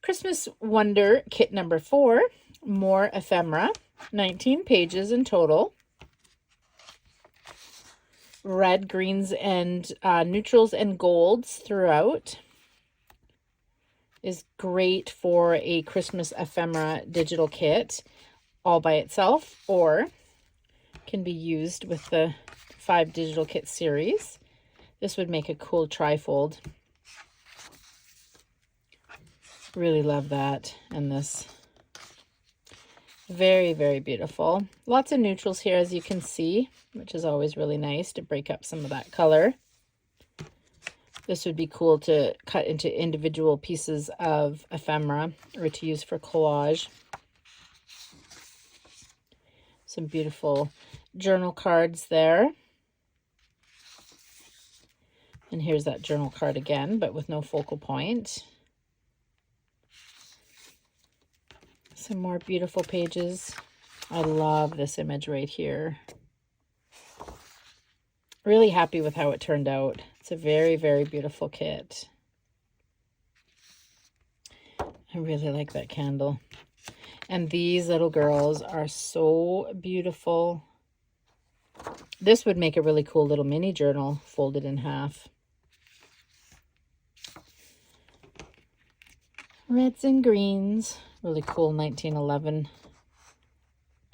Christmas Wonder kit number 4, more ephemera, 19 pages in total. Red, greens, and neutrals and golds throughout. Is great for a Christmas ephemera digital kit all by itself, or can be used with the 5 digital kit series. This would make a cool trifold. Really love that. And this, very, very beautiful. Lots of neutrals here, as you can see, which is always really nice to break up some of that color. This would be cool to cut into individual pieces of ephemera or to use for collage. Some beautiful journal cards there. And here's that journal card again, but with no focal point. Some more beautiful pages. I love this image right here. Really happy with how it turned out. It's a very, very beautiful kit. I really like that candle. And these little girls are so beautiful. This would make a really cool little mini journal folded in half. Reds and greens. Really cool 1911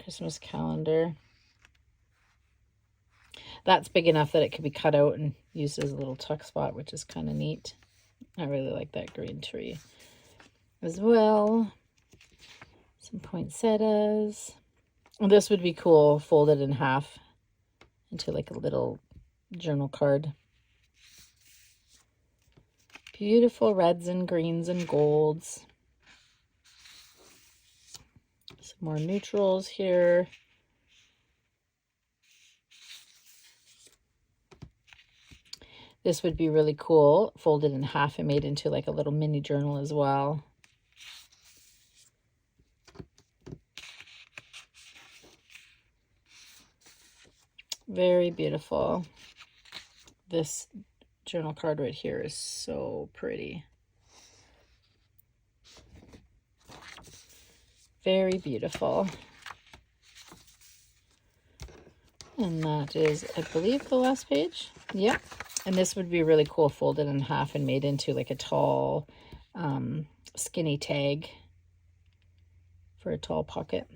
Christmas calendar. That's big enough that it could be cut out and used as a little tuck spot, which is kind of neat. I really like that green tree as well. Some poinsettias. And this would be cool folded in half into like a little journal card. Beautiful reds and greens and golds. Some more neutrals here. This would be really cool, folded in half and made into like a little mini journal as well. Very beautiful. This journal card right here is so pretty. Very beautiful. And that is, I believe, the last page. Yep. And this would be really cool folded in half and made into like a tall, skinny tag for a tall pocket.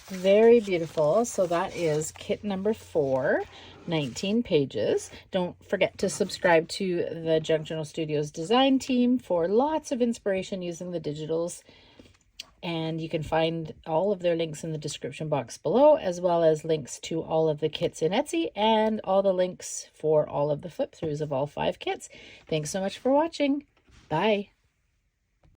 Very beautiful. So that is kit number 4, 19 pages. Don't forget to subscribe to the Junk Journal Studio's design team for lots of inspiration using the digitals. And you can find all of their links in the description box below, as well as links to all of the kits in Etsy and all the links for all of the flip throughs of all 5 kits. Thanks so much for watching. Bye.